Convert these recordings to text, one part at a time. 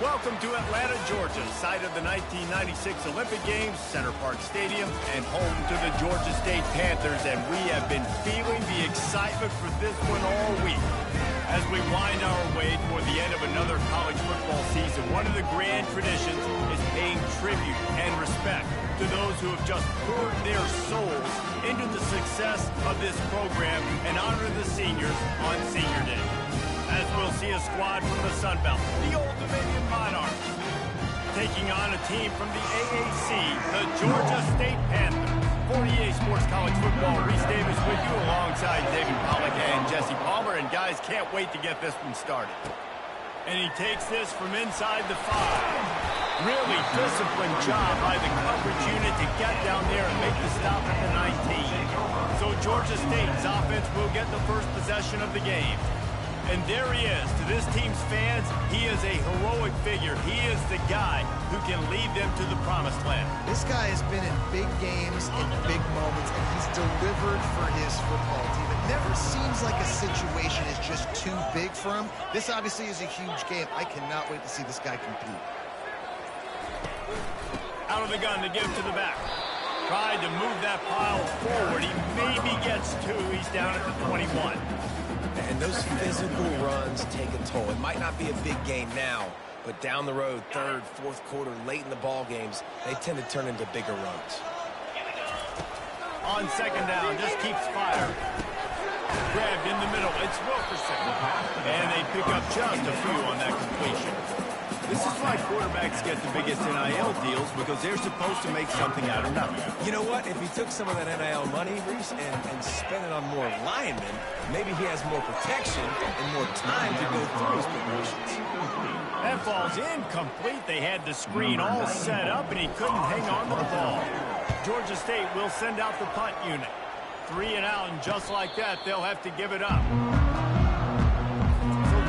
Welcome to Atlanta, Georgia, site of the 1996 Olympic Games, Center Park Stadium, and home to the Georgia State Panthers, and we have been feeling the excitement for this one all week. As we wind our way toward the end of another college football season, one of the grand traditions is paying tribute and respect to those who have just poured their souls into the success of this program and honor the seniors on Senior Day. As we'll see a squad from the Sun Belt, the Old Dominion Monarchs, taking on a team from the AAC, the Georgia State Panthers. 48 Sports College Football, Reese Davis with you alongside David Pollack and Jesse Palmer. And guys, can't wait to get this one started. And he takes this from inside the 5. Really disciplined job by the coverage unit to get down there and make the stop at the 19. So Georgia State's offense will get the first possession of the game. And there he is. To this team's fans, he is a heroic figure. He is the guy who can lead them to the promised land. This guy has been in big games, in big moments, and he's delivered for his football team. It never seems like a situation is just too big for him. This obviously is a huge game. I cannot wait to see this guy compete. Out of the gun to give to the back. Tried to move that pile forward. He maybe gets 2. He's down at the 21. And those physical runs take a toll. It might not be a big game now, but down the road, third, fourth quarter, late in the ball games, they tend to turn into bigger runs. On second down, just keeps fire. Grabbed in the middle. It's Wilkerson. And they pick up just a few on that completion. This is why quarterbacks get the biggest NIL deals, because they're supposed to make something out of nothing. You know what? If he took some of that NIL money, Reese, and spent it on more linemen, maybe he has more protection and more time to go through his progressions. That ball's incomplete. They had the screen all set up, and he couldn't hang on to the ball. Georgia State will send out the punt unit. 3 and out, and just like that, they'll have to give it up.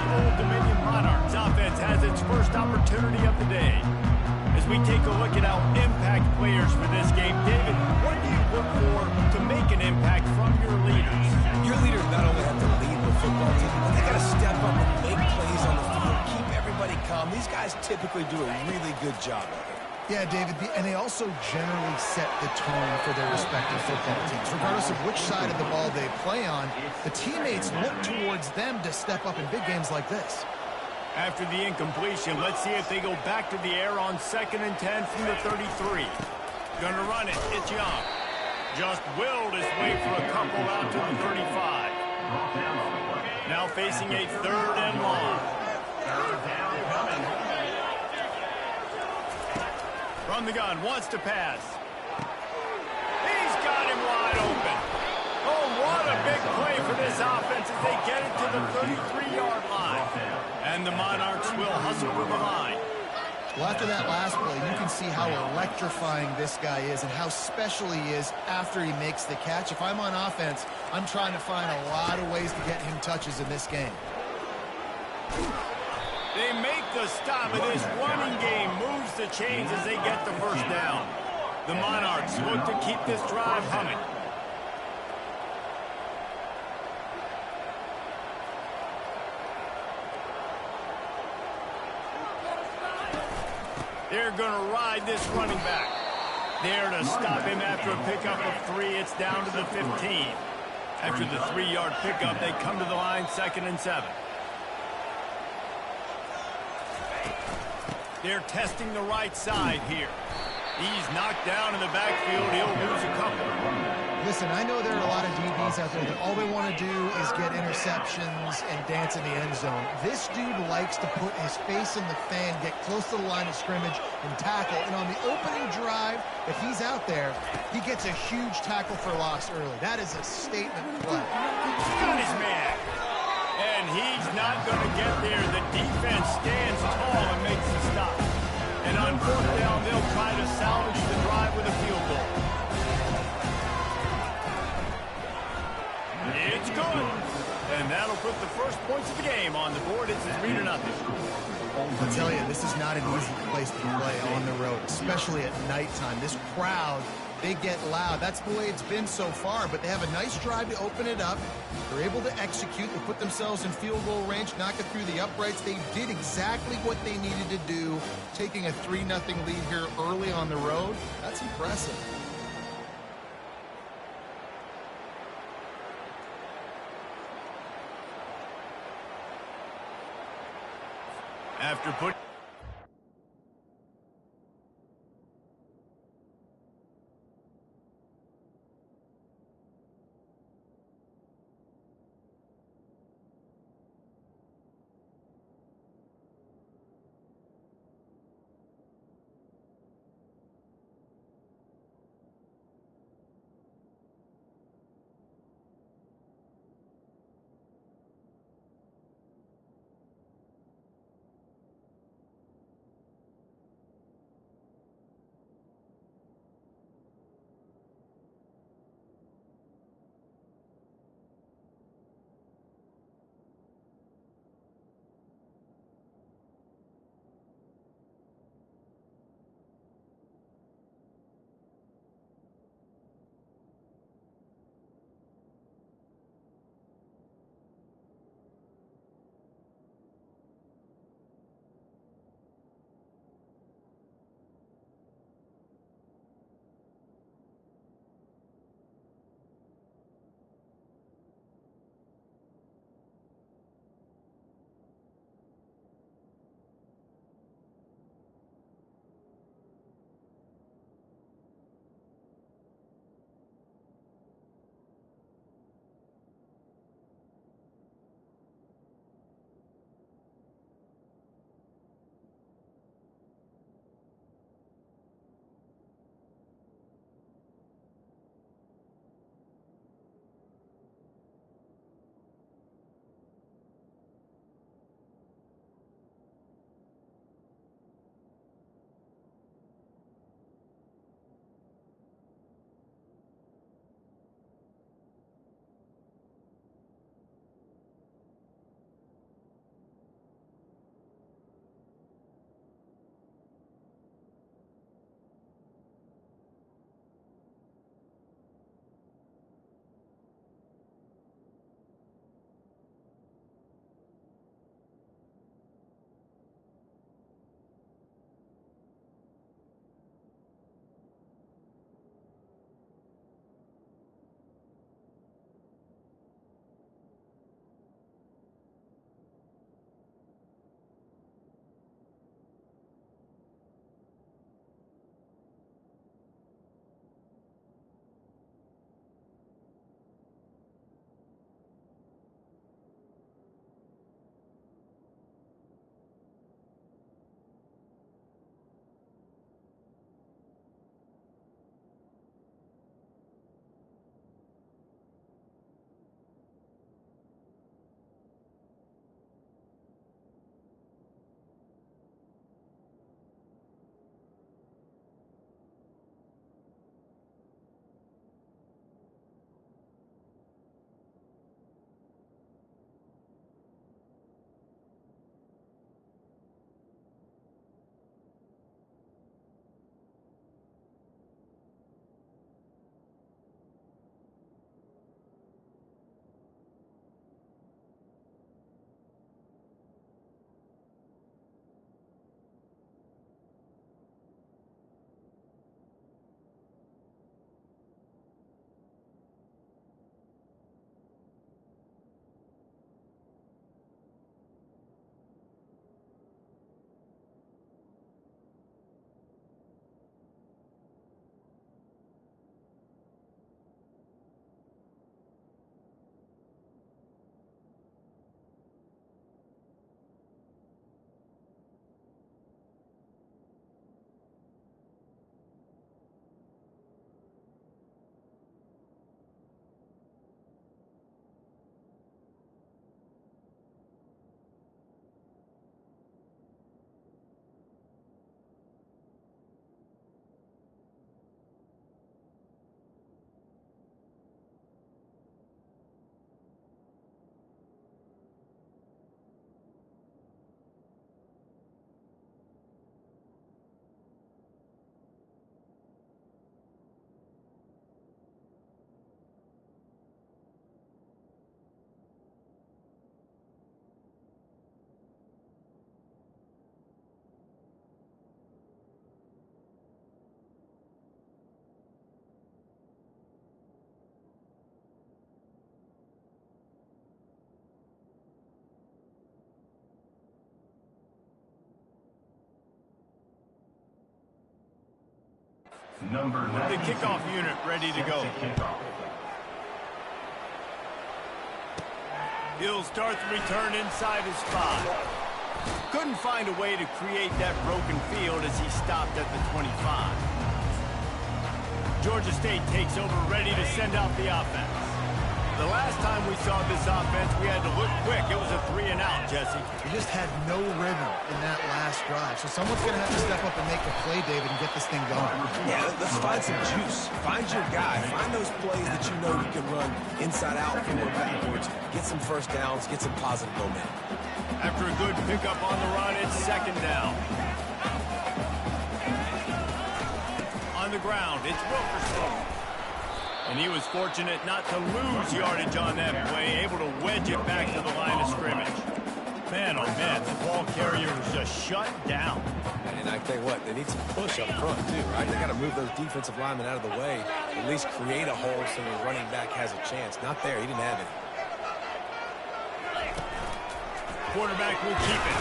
Old Dominion Monarchs offense has its first opportunity of the day. As we take a look at our impact players for this game, David, what do you look for to make an impact from your leaders? Your leaders not only have to lead the football team, but they got to step up and make plays on the field, keep everybody calm. These guys typically do a really good job of it. Yeah, David, and they also generally set the tone for their respective football teams. Regardless of which side of the ball they play on, the teammates look towards them to step up in big games like this. After the incompletion, let's see if they go back to the air on 2nd and 10 from the 33. Gonna run it. It's Young. Just willed his way for a couple out to the 35. Now facing a 3rd and long. From the gun, wants to pass. He's got him wide open. Oh, what a big play for this offense as they get it to the 33-yard line. And the Monarchs will hustle to the line. Well, after that last play, you can see how electrifying this guy is and how special he is after he makes the catch. If I'm on offense, I'm trying to find a lot of ways to get him touches in this game. They make the stop, and this running game moves the chains as they get the first down. The Monarchs look to keep this drive humming. They're going to ride this running back. There to stop him after a pickup of 3. It's down to the 15. After the 3-yard pickup, they come to the line 2nd and 7. They're testing the right side here. He's knocked down in the backfield. He'll lose a couple. Listen, I know there are a lot of DBs out there that all they want to do is get interceptions and dance in the end zone. This dude likes to put his face in the fan, get close to the line of scrimmage, and tackle. And on the opening drive, if he's out there, he gets a huge tackle for loss early. That is a statement play. Got his man. And he's not going to get there. The defense stands tall and makes the stop. And on 4th down, they'll try to salvage the drive with a field goal. It's good. And that'll put the first points of the game on the board. It's 3-0. I'll tell you, this is not an easy place to play on the road, especially at nighttime. This crowd they get loud. That's the way it's been so far, but they have a nice drive to open it up. They're able to execute. They put themselves in field goal range, knock it through the uprights. They did exactly what they needed to do, taking a 3-0 lead here early on the road. That's impressive. After putting The kickoff unit ready to go. He'll start the return inside his 5. Couldn't find a way to create that broken field as he stopped at the 25. Georgia State takes over, ready to send out the offense. The last time we saw this offense, we had to look quick. It was a 3-and-out, Jesse. We just had no rhythm in that last drive. So someone's going to have to step up and make the play, David, and get this thing going. Yeah, let's find some juice. Find your guy. Find those plays that you know you can run inside out, forward, backwards. Get some first downs. Get some positive momentum. After a good pickup on the run, it's 2nd down. On the ground, it's Wilkerson. And he was fortunate not to lose yardage on that play, able to wedge it back to the line of scrimmage. Man, oh man, the ball carrier was just shut down. And I tell you what, they need some push up front too, right? They got to move those defensive linemen out of the way, at least create a hole so the running back has a chance. Not there, he didn't have it. Quarterback will keep it.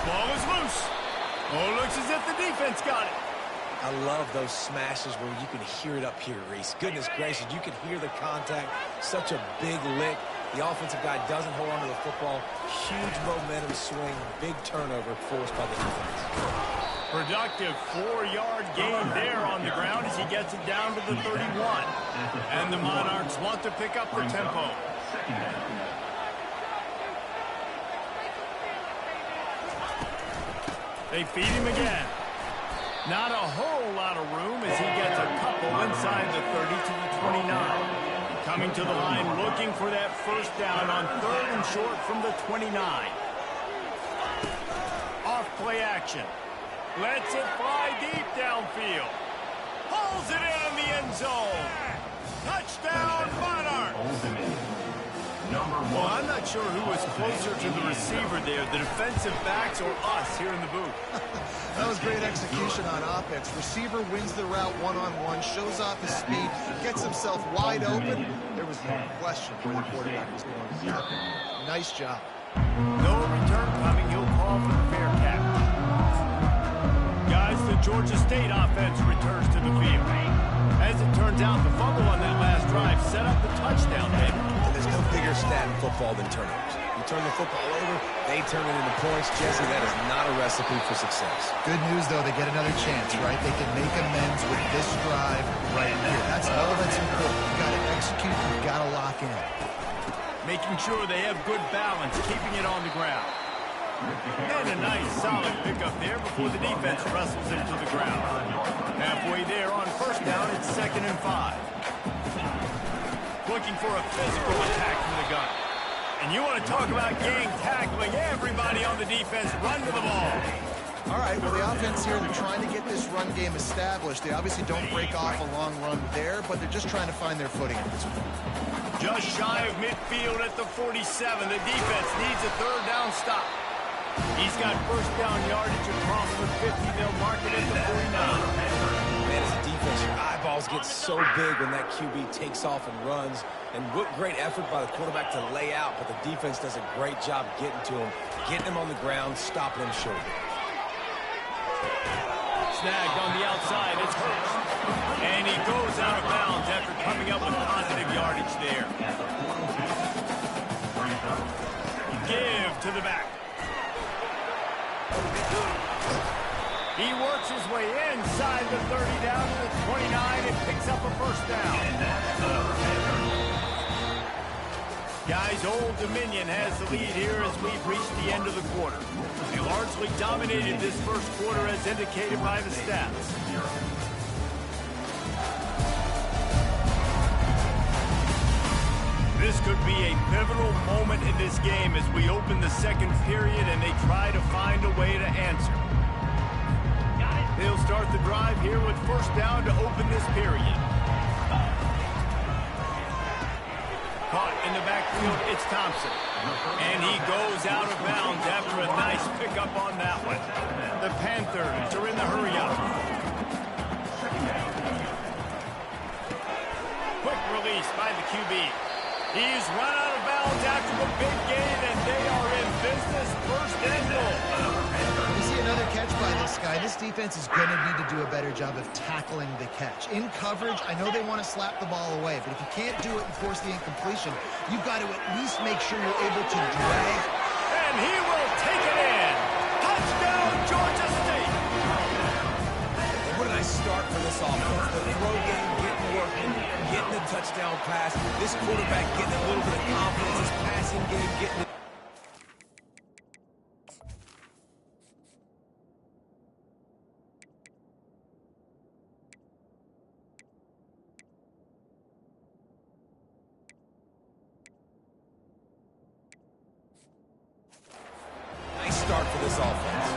Ball is loose. Oh, looks as if the defense got it. I love those smashes where you can hear it up here, Reese. Goodness gracious, you can hear the contact. Such a big lick. The offensive guy doesn't hold on to the football. Huge momentum swing, big turnover forced by the defense. Productive 4-yard gain there on the ground as he gets it down to the 31. And the Monarchs want to pick up the tempo. They feed him again. Not a whole lot of room as he gets a couple inside the 30 to the 29. Coming to the line looking for that first down on 3rd and short from the 29. Off play action. Lets it fly deep downfield. Pulls it in the end zone. Touchdown, Monarchs! Well, I'm not sure who was closer to the receiver there, the defensive backs or us here in the booth. That was great execution on offense. Receiver wins the route one-on-one, shows off his speed, gets himself wide open. There was no question where the quarterback was going. Nice job. No return coming. He'll call for the fair catch. Guys, the Georgia State offense returns to the field. As it turns out, the fumble on that last drive set up the touchdown, David. And there's no bigger stat in football than turnovers. You turn the football over, they turn it into points. Jesse, that is not a recipe for success. Good news, though, they get another chance, right? They can make amends with this drive right here. That's all that's important. You got to execute, you got to lock in. Making sure they have good balance, keeping it on the ground. And a nice, solid pickup there before the defense wrestles him to the ground. Halfway there on first down, it's 2nd and 5. Looking for a physical attack from the gun. And you want to talk about gang tackling. Everybody on the defense run to the ball. All right, well, the offense here, they're trying to get this run game established. They obviously don't break off a long run there, but they're just trying to find their footing at this point. Just shy of midfield at the 47. The defense needs a 3rd down stop. He's got first down yardage across the 50. They'll mark it at the 49. Man, as a defense, your eyeballs get so big when that QB takes off and runs. And what great effort by the quarterback to lay out, but the defense does a great job getting to him, getting him on the ground, stopping him short. Snagged on the outside, it's Hurst. And he goes out of bounds after coming up with positive yardage there. Give to the back. He works his way inside the 30 down to the 29 and picks up a first down. Guys, Old Dominion has the lead here as we've reached the end of the quarter. They largely dominated this first quarter as indicated by the stats. This could be a pivotal moment in this game as we open the second period and they try to find a way to answer. They'll start the drive here with first down to open this period. Caught in the backfield, it's Thompson. And he goes out of bounds after a nice pickup on that one. The Panthers are in the hurry-up. Quick release by the QB. He's run out of bounds after the big gain, and they are in business, first and goal. You see another catch by this guy. This defense is going to need to do a better job of tackling the catch. In coverage, I know they want to slap the ball away, but if you can't do it and force the incompletion, you've got to at least make sure you're able to drag. And he will take it in. Touchdown, Georgia State. And what a nice start for this offense. The throw game getting working, getting the touchdown pass. This quarterback getting a little bit of confidence. His passing game getting it. Start for this offense.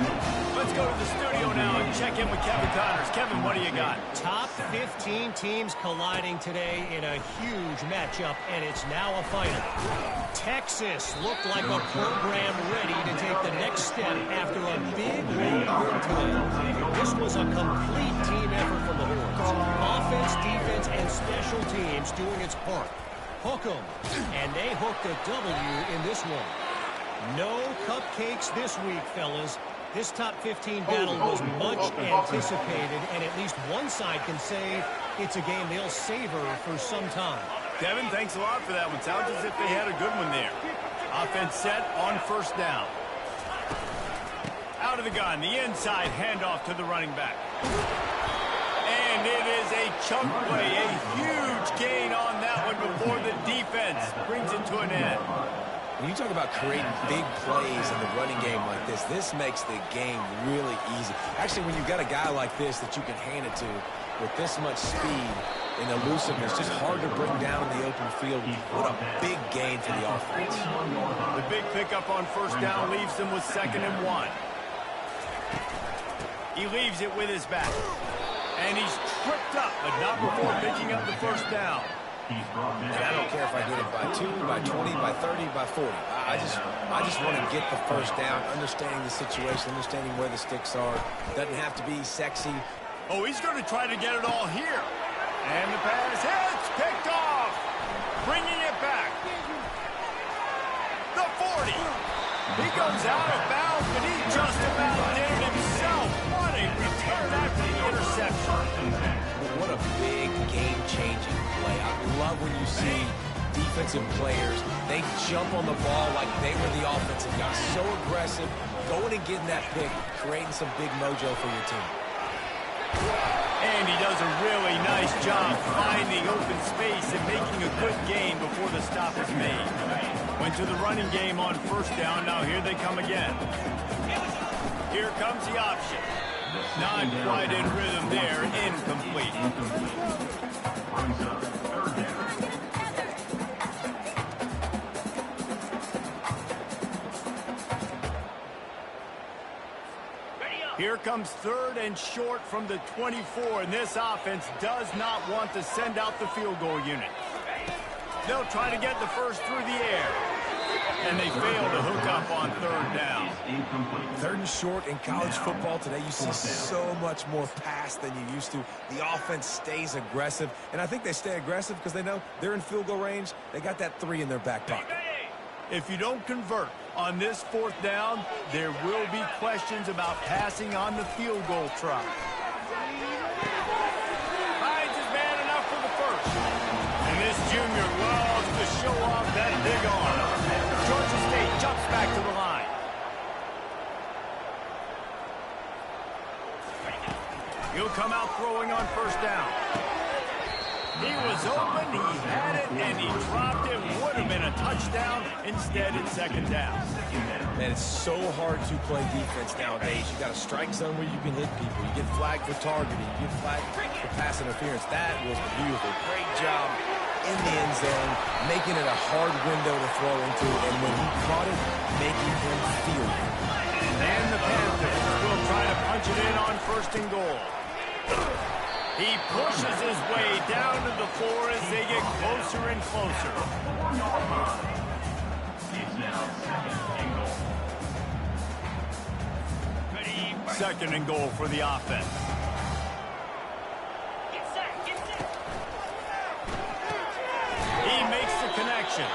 Let's go to the studio now and check in with Kevin Connors. Kevin, what do you got? Top 15 teams colliding today in a huge matchup, and it's now a final. Texas looked like a program ready to take the next step after a big win today. This was a complete team effort from the Horns. Offense, defense, and special teams doing its part. Hook 'em, and they hooked a W in this one. No cupcakes this week, fellas. This top 15 battle was much anticipated, and at least one side can say it's a game they'll savor for some time. Kevin, thanks a lot for that one. Sounds as if they had a good one there. Offense set on first down. Out of the gun, the inside handoff to the running back. And it is a chunk play, a huge gain on that one before the defense brings it to an end. When you talk about creating big plays in the running game like this makes the game really easy. Actually, when you've got a guy like this that you can hand it to with this much speed and elusiveness, just hard to bring down in the open field. What a big gain for the offense. The big pickup on first down leaves them with 2nd and 1. He leaves it with his back. And he's tripped up, but not before picking up the first down. And I don't care if I get it by 2, by 20, by 30, by 40. I just want to get the first down, understanding the situation, understanding where the sticks are. Doesn't have to be sexy. Oh, he's going to try to get it all here. And the pass hits, picked off. Bringing it back. The 40. He goes out of bounds, but he just about did it himself. What a return after the interception. What a big game-changing play. I love when you see defensive players, they jump on the ball like they were the offensive guys. So aggressive, going and getting that pick, creating some big mojo for your team. And he does a really nice job finding open space and making a good gain before the stop is made. Went to the running game on first down. Now here they come again. Here comes the option. Not quite in rhythm there. Incomplete. Here comes 3rd and short from the 24, and this offense does not want to send out the field goal unit. They'll try to get the first through the air, and they fail to hook up on 3rd down. 3rd and short in college football today, you see so much more pass than you used to. The offense stays aggressive, and I think they stay aggressive because they know they're in field goal range. They got that 3 in their back pocket. If you don't convert on this 4th down, there will be questions about passing on the field goal try. Finds his man enough for the first. And this junior loves to show off that big arm. Georgia State jumps back to the line. He'll come out throwing on first down. He was open, he had it, and he dropped it. Would have been a touchdown. Instead, it's 2nd down. Man, it's so hard to play defense nowadays. You got a strike zone where you can hit people. You get flagged for targeting. You get flagged for pass interference. That was beautiful. Great job in the end zone, making it a hard window to throw into. And when he caught it, making him feel it. And the Panthers will try to punch it in on 1st and goal. He pushes his way down to the floor as they get closer and closer. Second and goal for the offense. He makes the connection.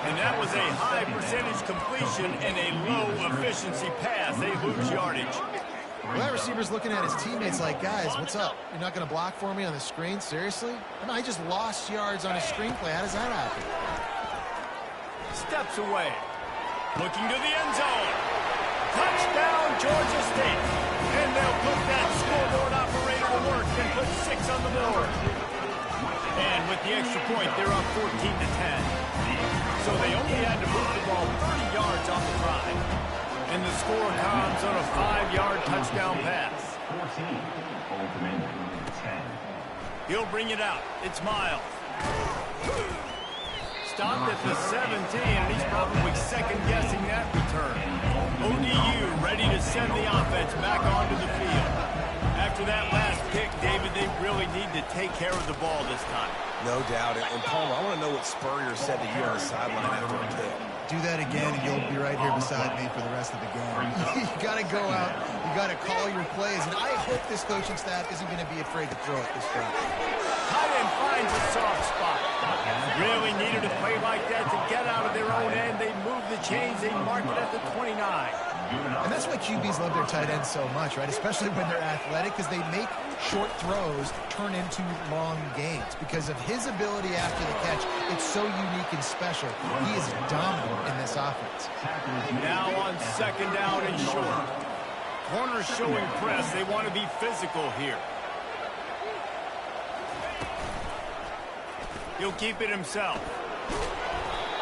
And that was a high percentage completion and a low efficiency pass. They lose yardage. Well, that receiver's looking at his teammates like, guys, what's up? You're not going to block for me on the screen? Seriously? I just lost yards on a screenplay. How does that happen? Steps away. Looking to the end zone. Touchdown, Georgia State. And they'll put that scoreboard operator to work and put 6 on the board. And with the extra point, they're up 14-10. So they only had to move the ball 30 yards on the drive. And the score comes on a 5-yard touchdown pass. 14, ultimate 10. He'll bring it out. It's Miles. Stopped at the 17, and he's probably second-guessing that return. ODU ready to send the offense back onto the field. After that last pick, David, they really need to take care of the ball this time. No doubt. And Palmer, I want to know what Spurrier said to you on the sideline after a kick. Do that again, and you'll be right here beside me for the rest of the game. You got to go out. You got to call your plays. And I hope this coaching staff isn't going to be afraid to throw it this time. Tight end finds a soft spot. Really needed a play like that to get out of their own end. They moved the chains. They marked it at the 29. And that's why QBs love their tight ends so much, right? Especially when they're athletic, because they make short throws turn into long gains. Because of his ability after the catch, it's so unique and special. He is dominant in this offense. Now on second down and short. Corners showing press. They want to be physical here. He'll keep it himself.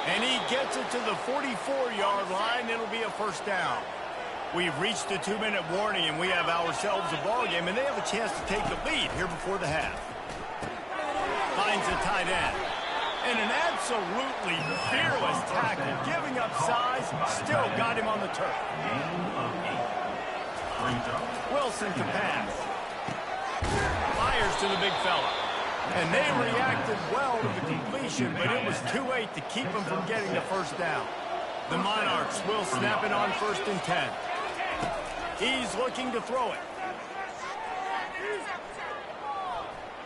And he gets it to the 44-yard line. It'll be a first down. We've reached the 2-minute warning, and we have ourselves a ball game, and they have a chance to take the lead here before the half. Finds a tight end. And an absolutely fearless tackle, giving up size, still got him on the turf. Wilson to pass. Fires to the big fella. And they reacted well to the completion, but it was too late to keep them from getting the first down. The Monarchs will snap it on 1st and 10. He's looking to throw it.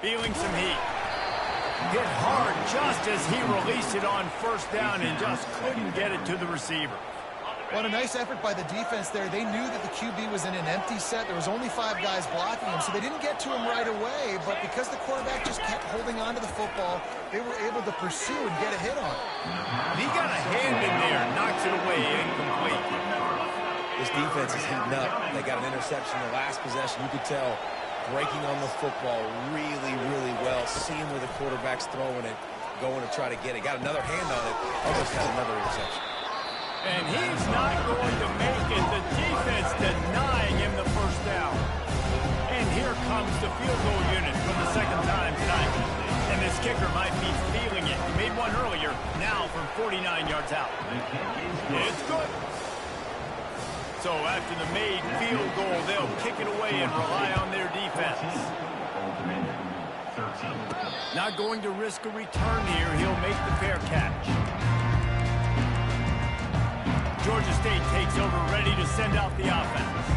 Feeling some heat. Hit hard just as he released it on 1st down and just couldn't get it to the receiver. What a nice effort by the defense there. They knew that the QB was in an empty set. There was only 5 guys blocking him, so they didn't get to him right away. But because the quarterback just kept holding on to the football, they were able to pursue and get a hit on him. He got a hand in there, knocks it away, incomplete. This defense is heating up. They got an interception in the last possession. You could tell breaking on the football really, really well. Seeing where the quarterback's throwing it, going to try to get it. Got another hand on it. Almost had another interception. And he's not going to make it. The defense denying him the first down. And here comes the field goal unit for the second time tonight. And this kicker might be feeling it. He made one earlier, now from 49 yards out. It's good. So after the made field goal, they'll kick it away and rely on their defense. Not going to risk a return here. He'll make the fair catch. Georgia State takes over, ready to send out the offense.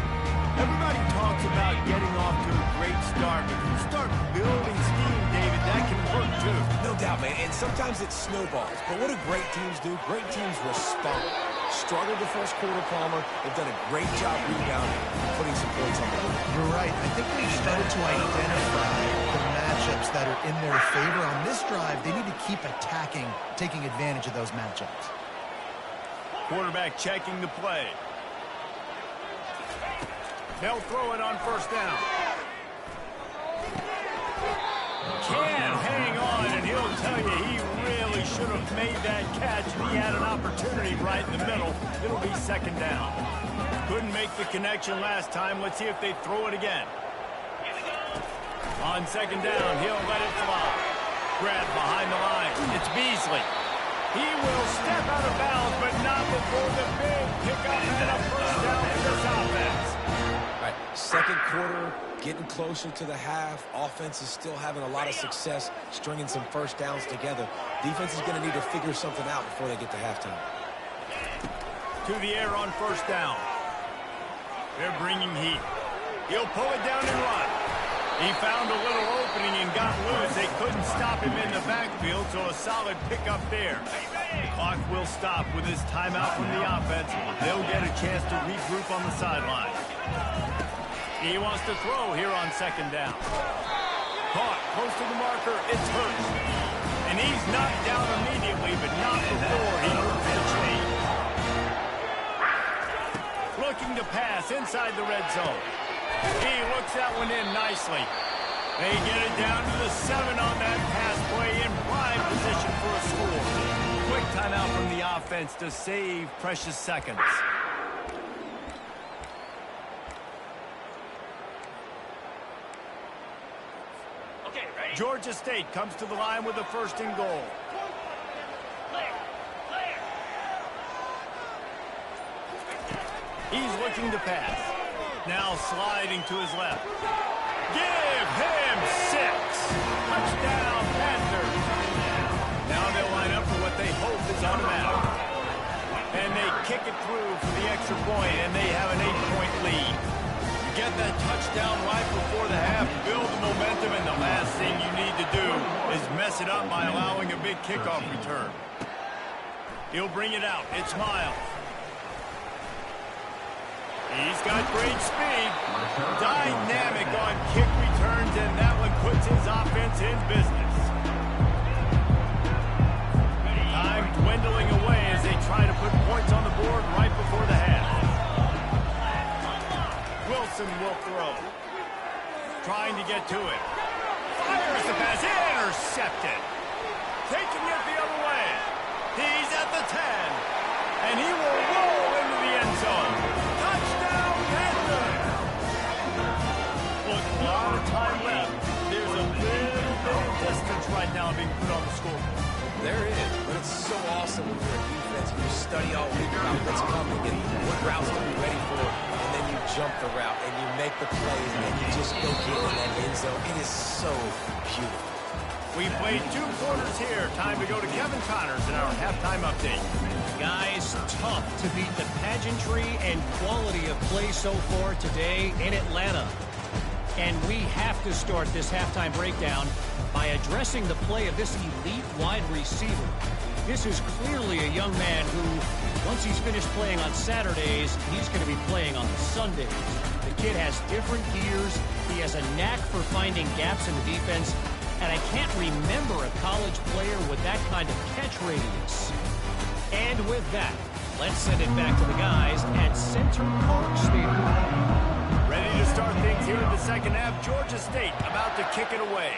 Everybody talks about getting off to a great start, but if you start building steam, David, that can work too. No doubt, man, and sometimes it snowballs. But what do great teams do? Great teams respond. Struggled the first quarter, Palmer. They've done a great job rebounding, putting some points on the board. You're right. I think they've started to identify the matchups that are in their favor. On this drive, they need to keep attacking, taking advantage of those matchups. Quarterback checking the play. They'll throw it on 1st down. Can hang on, and he'll tell you he really should have made that catch. He had an opportunity right in the middle. It'll be 2nd down. Couldn't make the connection last time. Let's see if they throw it again. On 2nd down, he'll let it fly. Grab behind the line. It's Beasley. He will step out of bounds, but not before the big pickup and a first down for this offense. All right, second quarter, getting closer to the half. Offense is still having a lot of success stringing some first downs together. Defense is going to need to figure something out before they get to halftime. To the air on 1st down. They're bringing heat. He'll pull it down and run. He found a little opening and got loose. They couldn't stop him in the backfield, so a solid pickup there. The clock will stop with this timeout from the offense. They'll get a chance to regroup on the sideline. He wants to throw here on second down. Caught close to the marker. It's Hurts. And he's knocked down immediately, but not before he moves the chain. Looking to pass inside the red zone. He looks that one in nicely. They get it down to the 7 on that pass play in prime position for a score. Quick timeout from the offense to save precious seconds. Okay, ready? Georgia State comes to the line with a 1st and goal. He's looking to pass. Now sliding to his left. Give him 6. Touchdown, Panthers. Now they'll line up for what they hope is automatic. And they kick it through for the extra point, and they have an 8-point lead. You get that touchdown right before the half, build the momentum, and the last thing you need to do is mess it up by allowing a big kickoff return. He'll bring it out. It's Miles. He's got great speed. Dynamic on kick returns, and that one puts his offense in business. Time dwindling away as they try to put points on the board right before the half. Wilson will throw. Trying to get to it. Fires the pass. Intercepted. Taking it the other way. He's at the 10. And he will roll into the end zone. Touchdown, Panthers! Look, a lot of time left. There's a little bit of distance right now being put on the scoreboard. There is, but it's so awesome when you're a defense and you study all week about what's coming and what routes to be ready for, and then you jump the route and you make the plays and then you just go get in that end zone. It is so beautiful. We played 2 quarters here. Time to go to Kevin Connors in our halftime update. Guys, tough to beat the pageantry and quality of play so far today in Atlanta. And we have to start this halftime breakdown by addressing the play of this elite wide receiver. This is clearly a young man who, once he's finished playing on Saturdays, he's going to be playing on Sundays. The kid has different gears. He has a knack for finding gaps in the defense. And I can't remember a college player with that kind of catch radius. And with that, let's send it back to the guys at Center Parc Stadium. Ready to start things here in the second half. Georgia State about to kick it away.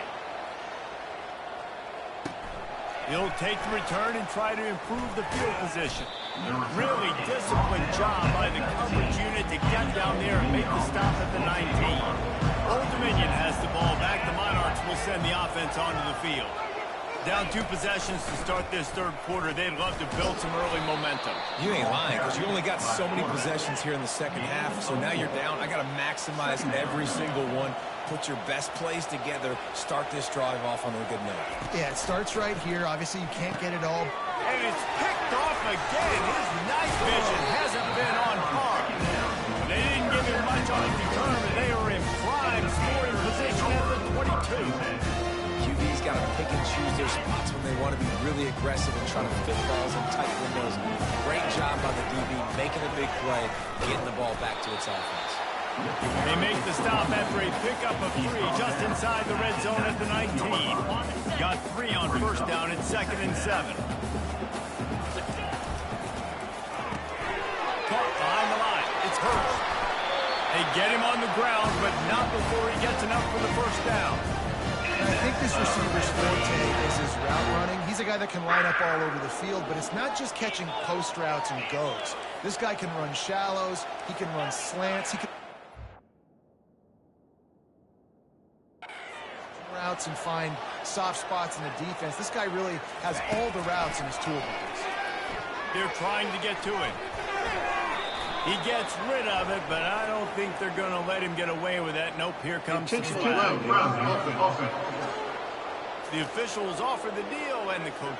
He'll take the return and try to improve the field position. Really disciplined job by the coverage unit to get down there and make the stop at the 19. Old Dominion has the ball back. The Monarchs will send the offense onto the field. Down 2 possessions to start this 3rd quarter. They'd love to build some early momentum. You ain't lying, because you only got so many possessions here in the second half, so now you're down. I got to maximize every single one. Put your best plays together. Start this drive off on a good note. Yeah, it starts right here. Obviously, you can't get it all. And it's picked off again. His night vision hasn't been on par. They didn't give him much on his return, but they were in prime scoring position at the 22. QB's got to pick and choose their spots when they want to be really aggressive and try to fit balls in tight windows. Great job by the DB making a big play, getting the ball back to its offense. They make the stop after a pickup of 3 just inside the red zone at the 19. Got 3 on 1st down and 2nd and 7. Caught behind the line. It's Hurts. They get him on the ground, but not before he gets enough for the 1st down. And I think this receiver's forte is his route running. He's a guy that can line up all over the field, but it's not just catching post routes and goes. This guy can run shallows. He can run slants. He can routes and find soft spots in the defense. This guy really has all the routes in his toolbox. They're trying to get to it. He gets rid of it, but I don't think they're going to let him get away with that. Nope, here comes the flag. The officials offer the deal, and the coach...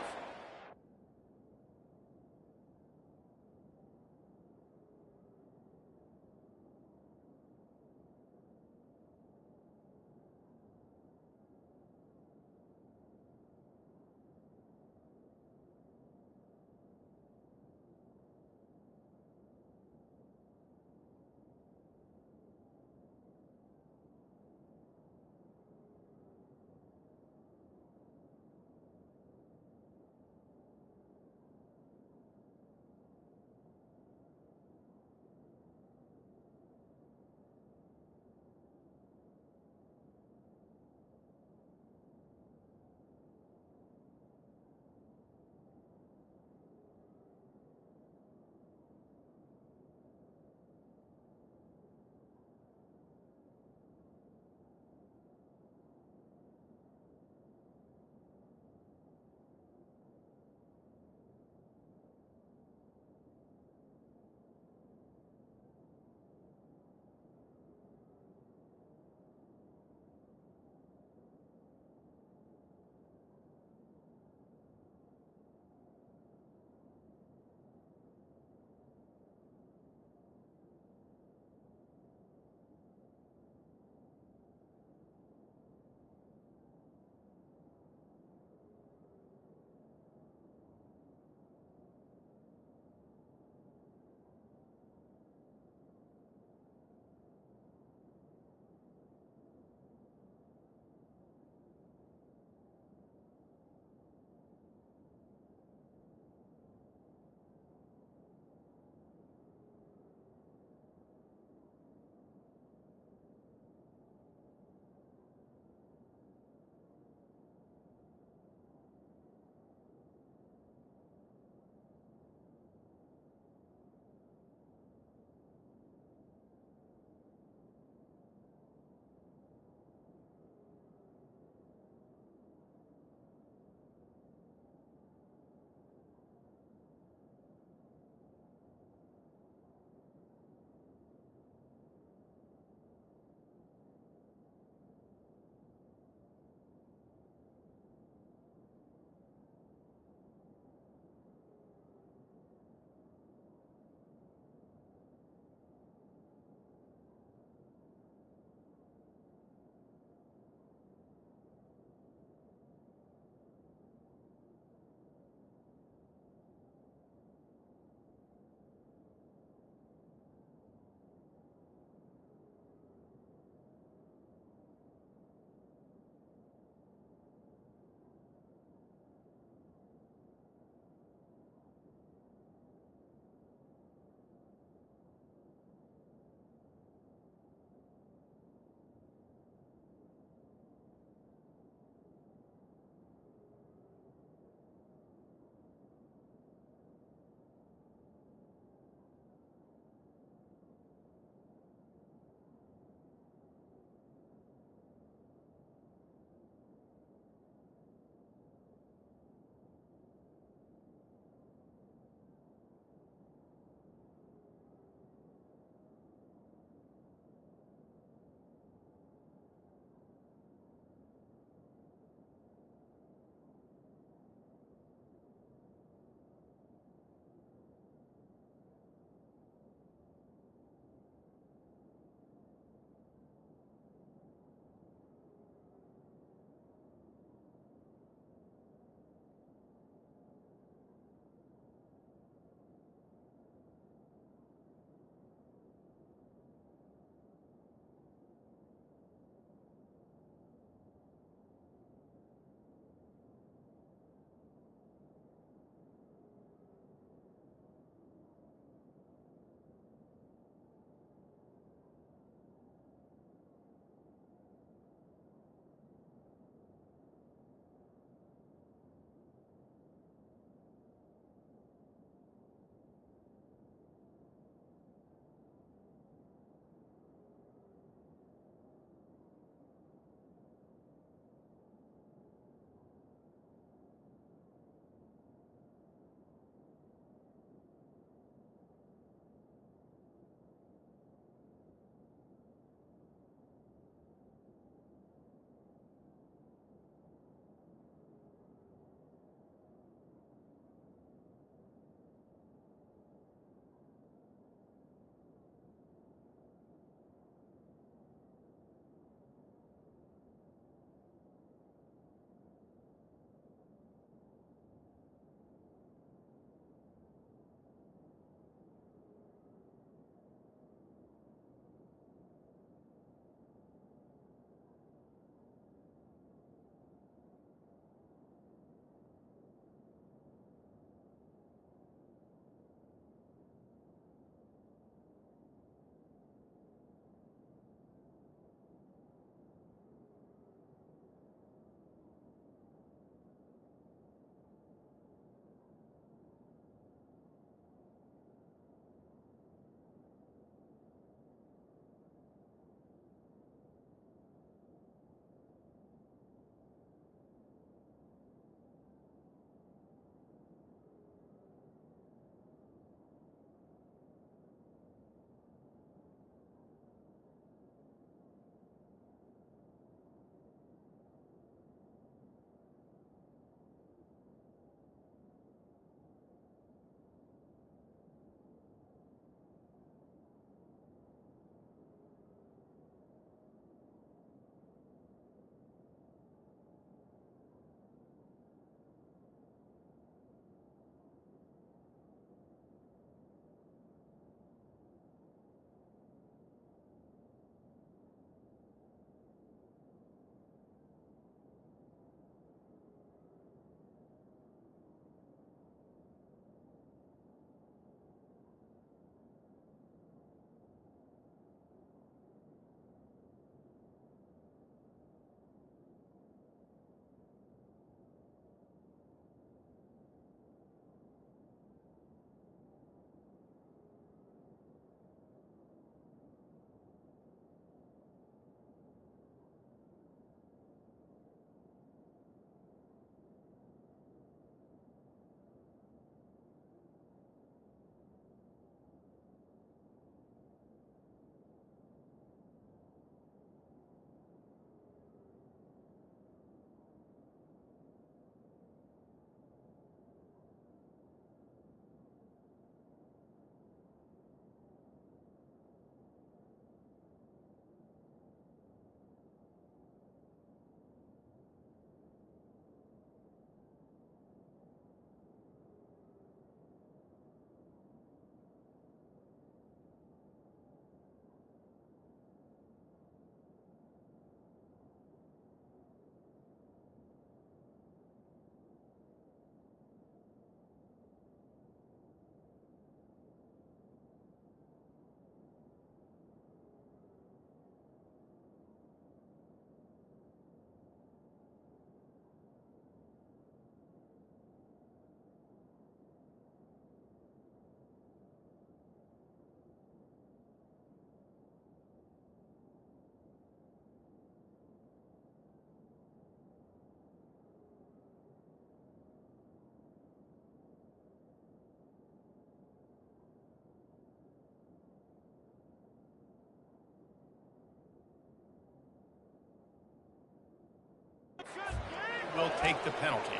will take the penalty.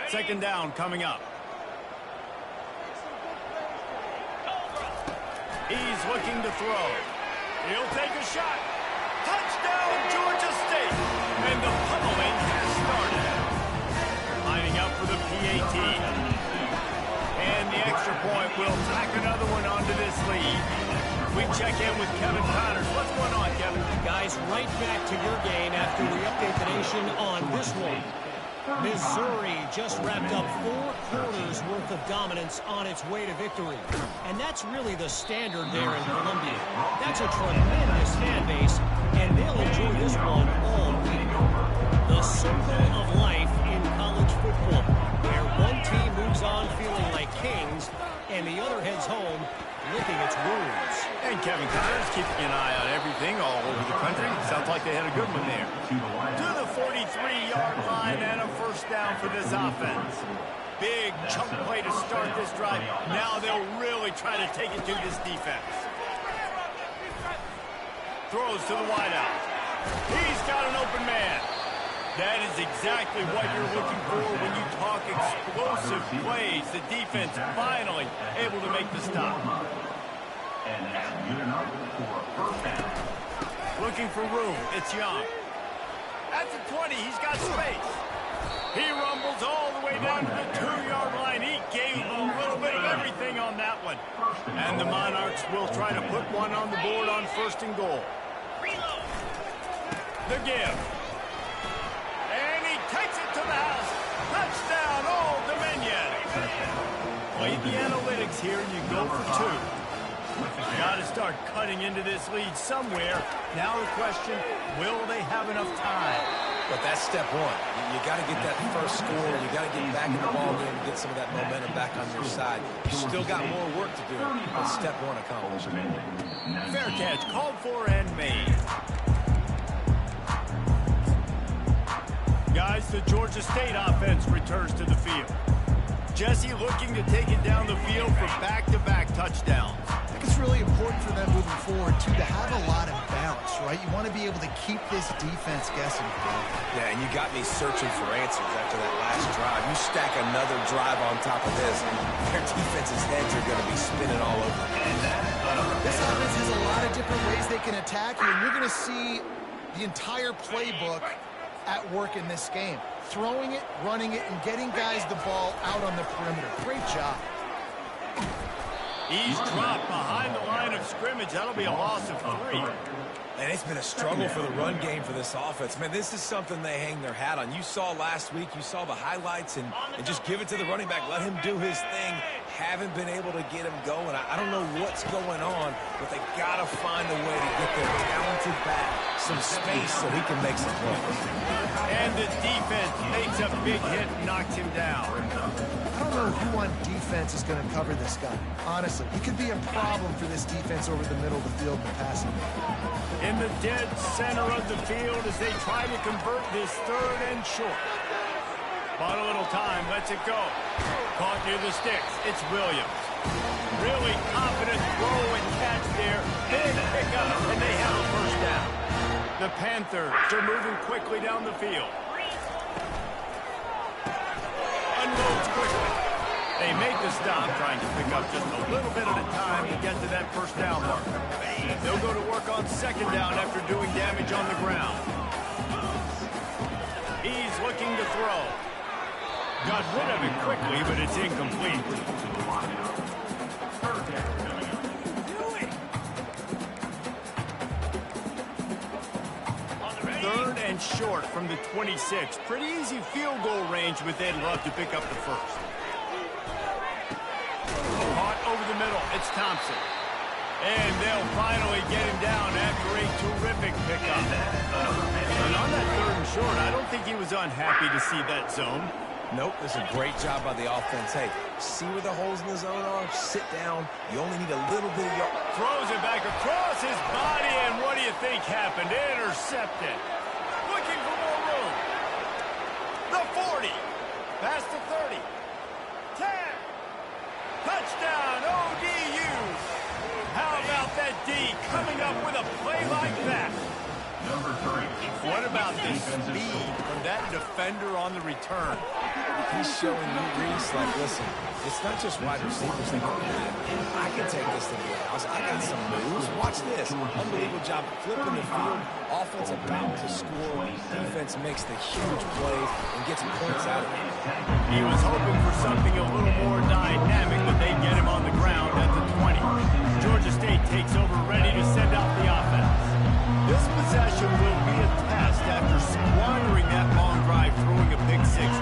Second down coming up. He's looking to throw. He'll take a shot. Touchdown, Georgia State. And the pummeling has started. Lining up for the PAT. And the extra point will tack another one onto this lead. We check in with Kevin Connors. What's going on, Kevin? Guys, right back to your game after we update the nation on this one. Missouri just wrapped up 4 quarters worth of dominance on its way to victory. And that's really the standard there in Columbia. That's a tremendous fan base, and they'll enjoy this one all week. The circle of life in college football, where one team moves on feeling like kings, and the other heads home licking its wounds. And Kevin Connors keeping an eye on everything all over the country. Sounds like they had a good one there. To the 43-yard line and a first down for this offense. Big chunk play to start this drive. Now they'll really try to take it to this defense. Throws to the wideout. He's got an open man. That is exactly what you're looking for when you talk explosive plays. The defense finally able to make the stop. And that's good enough for a first down. Looking for room. It's Young. At the 20, he's got space. He rumbles all the way down to the 2-yard line. He gave a little bit of everything on that one. And the Monarchs will try to put one on the board on 1st and goal. The give. And he takes it to the house. Touchdown, Old Dominion. Play the analytics here, and you go for 2. Got to start cutting into this lead somewhere. Now the question, will they have enough time? But that's step one. You got to get that first score. You got to get back in the ball game and get some of that momentum back on your side. You still got more work to do, but step one accomplished. Fair catch, called for and made. Guys, the Georgia State offense returns to the field. Jesse looking to take it down the field for back-to-back touchdowns. I think it's really important for them moving forward, too, to have a lot of balance, right? You want to be able to keep this defense guessing. Yeah, and you got me searching for answers after that last drive. You stack another drive on top of this, their defense's heads are going to be spinning all over. This offense has a lot of different ways they can attack you, and you're going to see the entire playbook at work in this game. Throwing it, running it, and getting guys the ball out on the perimeter. Great job. He's dropped behind the line of scrimmage. That'll be a loss of 3. And it's been a struggle for the run game for this offense. Man, this is something they hang their hat on. You saw last week, you saw the highlights, and just give it to the running back. Let him do his thing. Haven't been able to get him going. I don't know what's going on, but they got to find a way to get their talented back some space so he can make some plays. And the defense makes a big hit and knocks him down. I don't know who on defense is going to cover this guy. Honestly, he could be a problem for this defense over the middle of the field in the passing game. In the dead center of the field as they try to convert this 3rd and short. But a little time, lets it go. Caught near the sticks. It's Williams. Really confident throw and catch there. Big pickup, and they have a first down. The Panthers are moving quickly down the field. Unloads quickly. They make the stop, trying to pick up just a little bit at a time to get to that first down mark. They'll go to work on 2nd down after doing damage on the ground. He's looking to throw. Got rid of it quickly, but it's incomplete. 3rd and short from the 26. Pretty easy field goal range, but they'd love to pick up the first. Caught over the middle. It's Thompson. And they'll finally get him down after a terrific pickup. And on that 3rd and short, I don't think he was unhappy to see that zone. Nope, it's a great job by the offense. Hey, see where the holes in the zone are? Sit down. You only need a little bit of yard. Throws it back across his body, and what do you think happened? Intercepted. Looking for more room. The 40. Past the 30. 10. Touchdown, ODU. How about that at D, coming up with a play like that. Number 3. What about the speed from that defender on the return? He's showing you, Reese, like, listen, it's not just wide receivers that can do it. I can take this to the house. I got some moves. Watch this. Unbelievable job flipping the field. Offense about to score. Defense makes the huge plays and gets points out of it. He was hoping for something a little more dynamic, but they get him on the ground at the 20. Georgia State takes over, ready to send out the offense. This possession will be a test after squandering that long drive, throwing a pick six.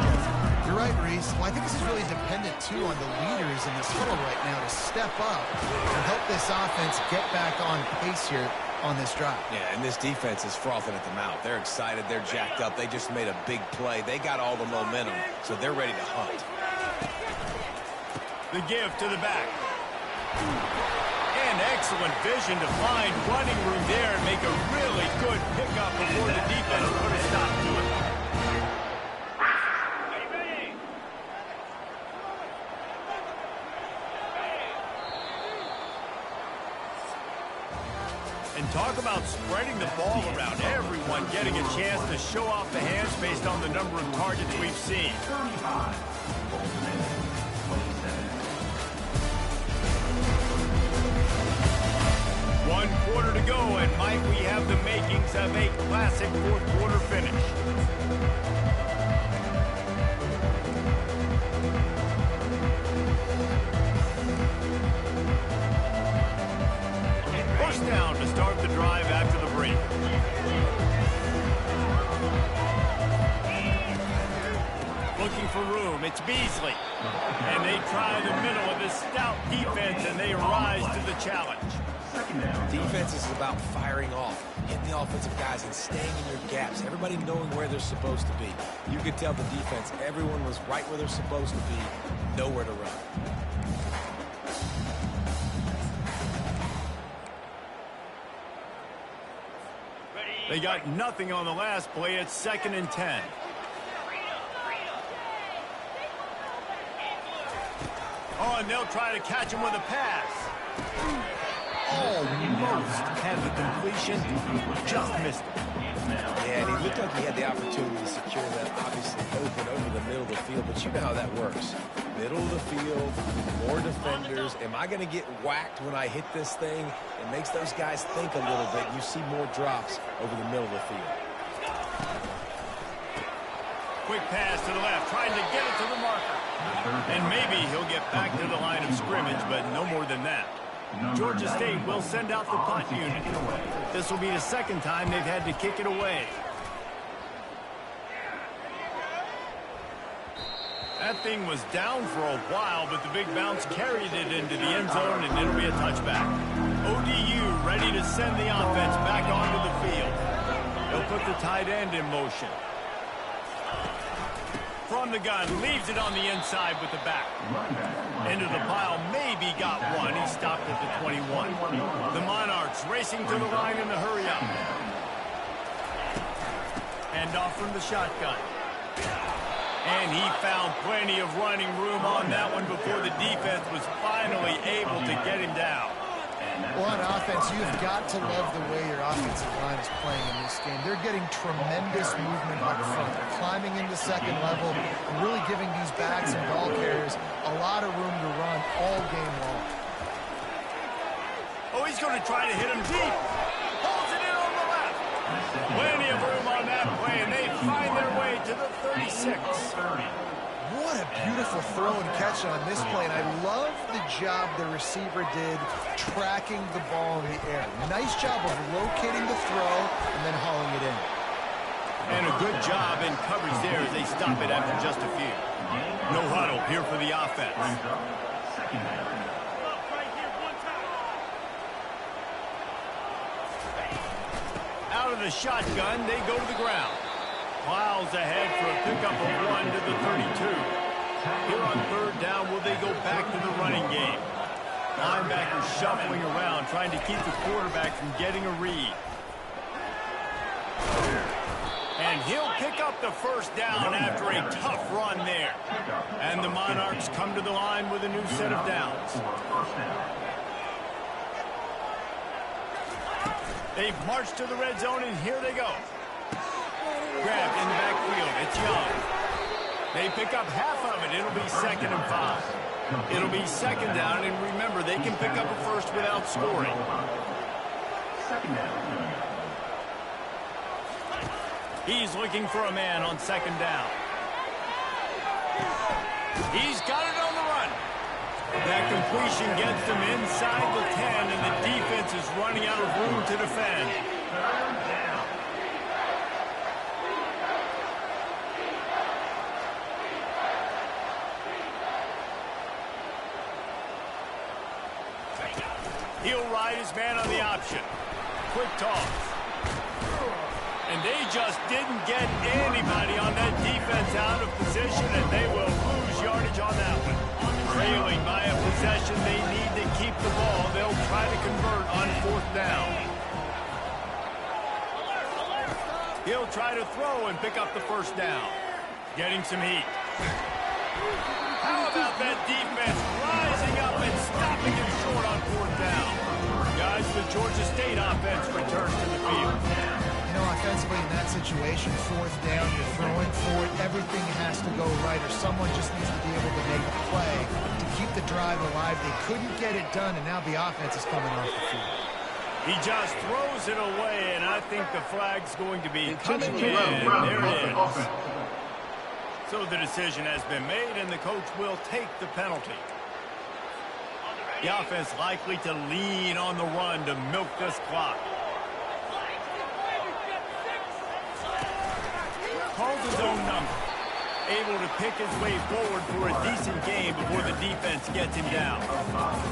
You're right, Reese. Well, I think this is really dependent, too, on the leaders in this huddle right now to step up and help this offense get back on pace here on this drive. Yeah, and this defense is frothing at the mouth. They're excited. They're jacked up. They just made a big play. They got all the momentum, so they're ready to hunt. The give to the back. And excellent vision to find running room there and make a really good pickup before the defense put a stop to it. And talk about spreading the ball around. Everyone getting a chance to show off the hands based on the number of targets we've seen. 1 quarter to go, and might we have the makings of a classic fourth quarter finish. First down to start the drive after the break. Looking for room, it's Beasley. And they try the middle of this stout defense, and they rise to the challenge. Defense is about firing off, hitting the offensive guys and staying in your gaps, everybody knowing where they're supposed to be. You could tell the defense, everyone was right where they're supposed to be, nowhere to run. They got nothing on the last play. It's 2nd and 10. Oh, and they'll try to catch him with a pass. Almost had the completion, just missed it. Yeah, and he looked like he had the opportunity to secure that, obviously open over the middle of the field, but you know how that works. Middle of the field, more defenders. Am I going to get whacked when I hit this thing? It makes those guys think a little bit. You see more drops over the middle of the field. Quick pass to the left, trying to get it to the marker. And maybe he'll get back to the line of scrimmage, but no more than that. Georgia State will send out the punt unit. This will be the 2nd time they've had to kick it away. That thing was down for a while, but the big bounce carried it into the end zone, and it'll be a touchback. ODU ready to send the offense back onto the field. They'll put the tight end in motion. From the gun, leaves it on the inside with the back. Into the pile, maybe got one. He stopped at the 21. The Monarchs racing to the line in the hurry-up. Hand off from the shotgun. And he found plenty of running room on that one before the defense was finally able to get him down. Well, on offense, you've got to love the way your offensive line is playing in this game. They're getting tremendous movement up front. They're climbing into second level and really giving these backs and ball carriers a lot of room to run all game long. Oh, he's going to try to hit him deep. Pulls it in on the left. Plenty of room on that play, and they find their way to the 36. What a beautiful throw and catch on this play, and I love the job the receiver did tracking the ball in the air. Nice job of locating the throw and then hauling it in. And a good job in coverage there as they stop it after just a few. No huddle here for the offense. Out of the shotgun, they go to the ground. Miles ahead for a pickup of 1 to the 32. Here on 3rd down, will they go back to the running game? Linebackers shuffling around, trying to keep the quarterback from getting a read. And he'll pick up the 1st down after a tough run there. And the Monarchs come to the line with a new set of downs. They've marched to the red zone, and here they go. Grabbed in the backfield. It's Young. They pick up half of it. It'll be 2nd and 5. It'll be 2nd down, and remember, they can pick up a first without scoring. 2nd down. He's looking for a man on 2nd down. He's got it on the run. That completion gets them inside the 10, and the defense is running out of room to defend. 3rd down. He'll ride his man on the option. Quick toss. And they just didn't get anybody on that defense out of position, and they will lose yardage on that one. Trailing by a possession, they need to keep the ball. They'll try to convert on 4th down. He'll try to throw and pick up the 1st down. Getting some heat. How about that defense rising up and stopping him short on 4th down? Guys, the Georgia State offense returns to the field. You know, offensively in that situation, 4th down, you're throwing for it. Everything has to go right, or someone just needs to be able to make a play to keep the drive alive. They couldn't get it done, and now the offense is coming off the field. He just throws it away, and I think the flag's going to be coming in. There it is. So the decision has been made, and the coach will take the penalty. The offense likely to lean on the run to milk this clock. Calls his own number. Able to pick his way forward for a decent game before the defense gets him down.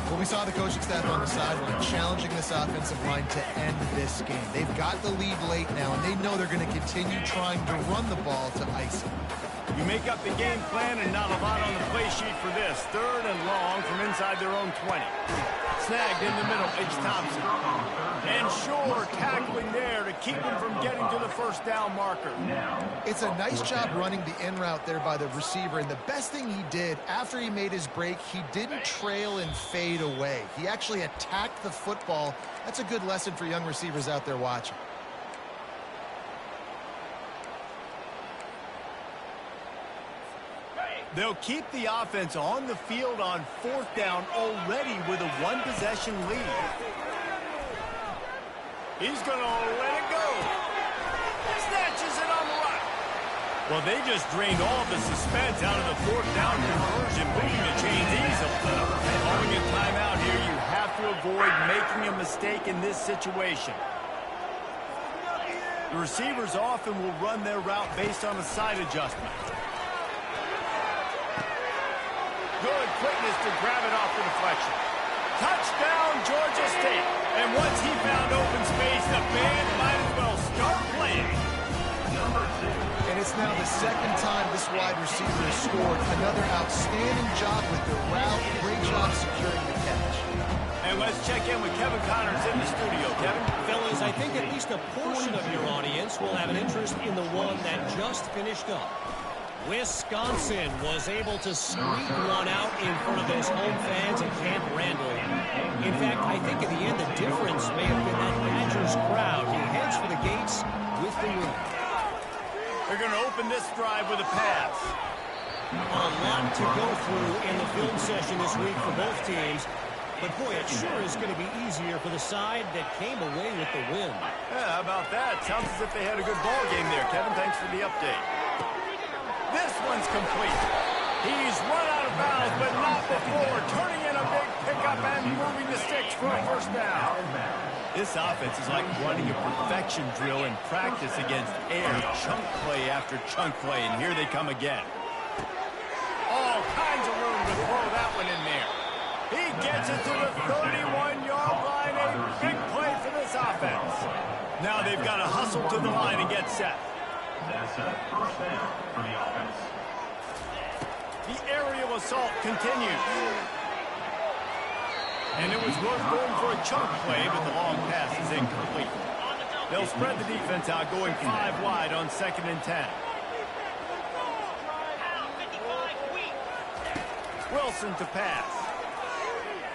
Well, we saw the coaching staff on the sideline challenging this offensive line to end this game. They've got the lead late now, and they know they're going to continue trying to run the ball to ice it. You make up the game plan, and not a lot on the play sheet for this. 3rd and long from inside their own 20. Snagged in the middle, it's Thompson. And Shore tackling there to keep him from getting to the 1st down marker. It's a nice job running the in route there by the receiver, and the best thing he did after he made his break, he didn't trail and fade away. He actually attacked the football. That's a good lesson for young receivers out there watching. They'll keep the offense on the field on 4th down already with a 1-possession lead. He's going to let it go. Snatches it on the run. Well, they just drained all the suspense out of the 4th down conversion, moving the chains easily. Calling a timeout here, you have to avoid making a mistake in this situation. The receivers often will run their route based on a side adjustment. Good quickness to grab it off the deflection. Touchdown, Georgia State. And once he found open space, the band might as well start playing. And it's now the 2nd time this wide receiver has scored. Another outstanding job with the route. Great job securing the catch. And let's check in with Kevin Connors in the studio. Kevin? Fellas, I think at least a portion of your audience will have an interest in the one that just finished up. Wisconsin was able to squeak one out in front of those home fans at Camp Randall. In fact, I think in the end the difference may have been that Badgers crowd. He heads for the gates with the win. They're going to open this drive with a pass. A lot to go through in the film session this week for both teams. But boy, it sure is going to be easier for the side that came away with the win. Yeah, how about that? Sounds as if they had a good ball game there, Kevin. Thanks for the update. This one's complete. He's run out of bounds, but not before turning in a big pickup and moving the sticks for a 1st down. This offense is like running a perfection drill in practice against air. Chunk play after chunk play, and here they come again. All kinds of room to throw that one in there. He gets it to the 31-yard line. A big play for this offense. Now they've got to hustle to the line and get set. That's a 1st down for the offense. The aerial assault continues. And it was worth going for a chunk play, but the long pass is incomplete. They'll spread the defense out, going 5 wide on 2nd and 10. Wilson to pass.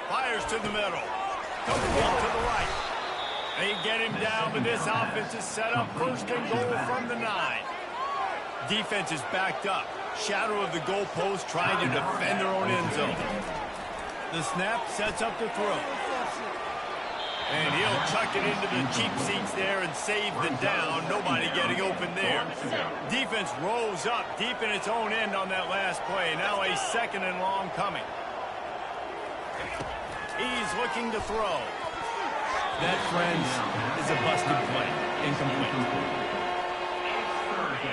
Fires to the middle. Complete to the right. They get him down, but this offense is set up first and goal from the 9. Defense is backed up. Shadow of the goalpost trying to defend their own end zone. The snap sets up the throw. And he'll chuck it into the cheap seats there and save the down. Nobody getting open there. Defense rolls up deep in its own end on that last play. Now a 2nd and long coming. He's looking to throw. That, friends, is a busted play. Incomplete.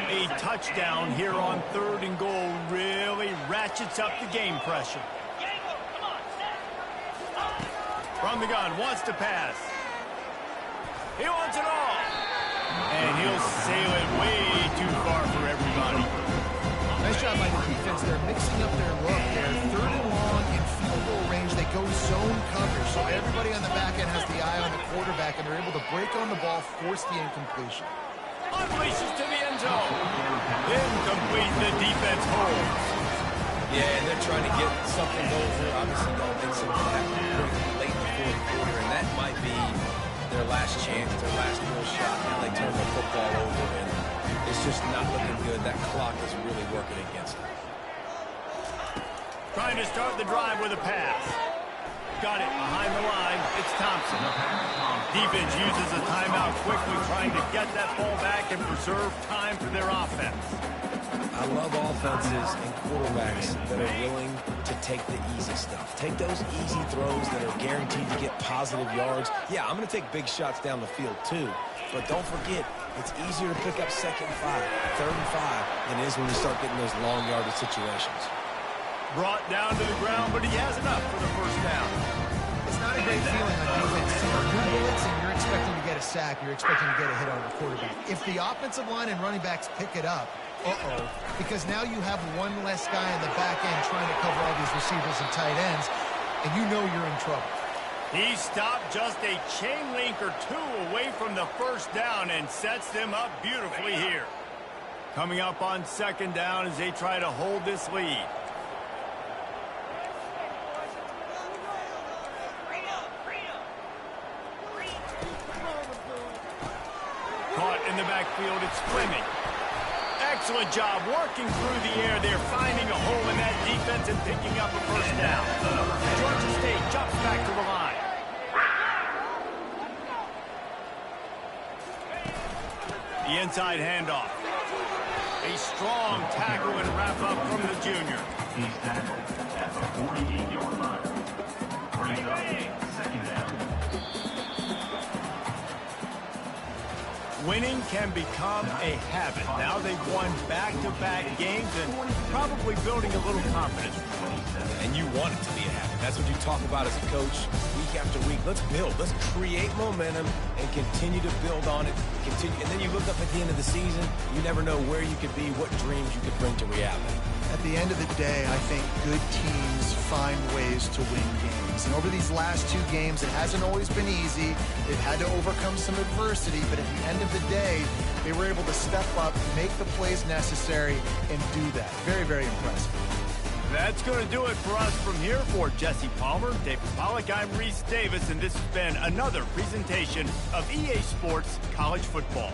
A touchdown here on 3rd and goal really ratchets up the game pressure. From the gun, wants to pass. He wants it all. And he'll sail it way too far for everybody. Nice job by the defense. They're mixing up their look there. 3rd and long in field goal range. They go zone coverage. So everybody on the back end has the eye on the quarterback, and they're able to break on the ball, force the incompletion. Unleashes to the end zone. Incomplete, the defense holds. Yeah, and they're trying to get something going here. Obviously, don't think so. Late in the 4th quarter, and that might be their last chance, their last real shot. Now they turn the football over, and it's just not looking good. That clock is really working against them. Trying to start the drive with a pass. Got it behind the line. It's Thompson. Defense uses a timeout quickly, trying to get that ball back and preserve time for their offense. I love offenses and quarterbacks that are willing to take the easy stuff. Take those easy throws that are guaranteed to get positive yards. Yeah, I'm going to take big shots down the field too. But don't forget, it's easier to pick up 2nd and 5, 3rd and 5 than it is when you start getting those long yardage situations. Brought down to the ground, but he has enough for the 1st down. It's not a great feeling on defense. You're blitzing, you're expecting to get a sack, you're expecting to get a hit on the quarterback. If the offensive line and running backs pick it up, because now you have one less guy in the back end trying to cover all these receivers and tight ends, and you know you're in trouble. He stopped just a chain link or 2 away from the 1st down and sets them up beautifully here. Coming up on 2nd down as they try to hold this lead. Caught in the backfield, it's Fleming. Excellent job working through the air. They're finding a hole in that defense and picking up a 1st down. Georgia State jumps back to the line. The inside handoff. A strong tackle and wrap up from the junior. He's tackled at the 48-yard line. Bring up 2nd down. Winning can become a habit. Now they've won back-to-back games and probably building a little confidence. And you want it to be a habit. That's what you talk about as a coach week after week. Let's build. Let's create momentum and continue to build on it. And then you look up at the end of the season, you never know where you could be, what dreams you could bring to reality. At the end of the day, I think good teams find ways to win games. And over these last 2 games, it hasn't always been easy. They've had to overcome some adversity, but at the end of the day, they were able to step up, make the plays necessary, and do that. Very, very impressive. That's going to do it for us from here. For Jesse Palmer, David Pollack, I'm Reese Davis, and this has been another presentation of EA Sports College Football.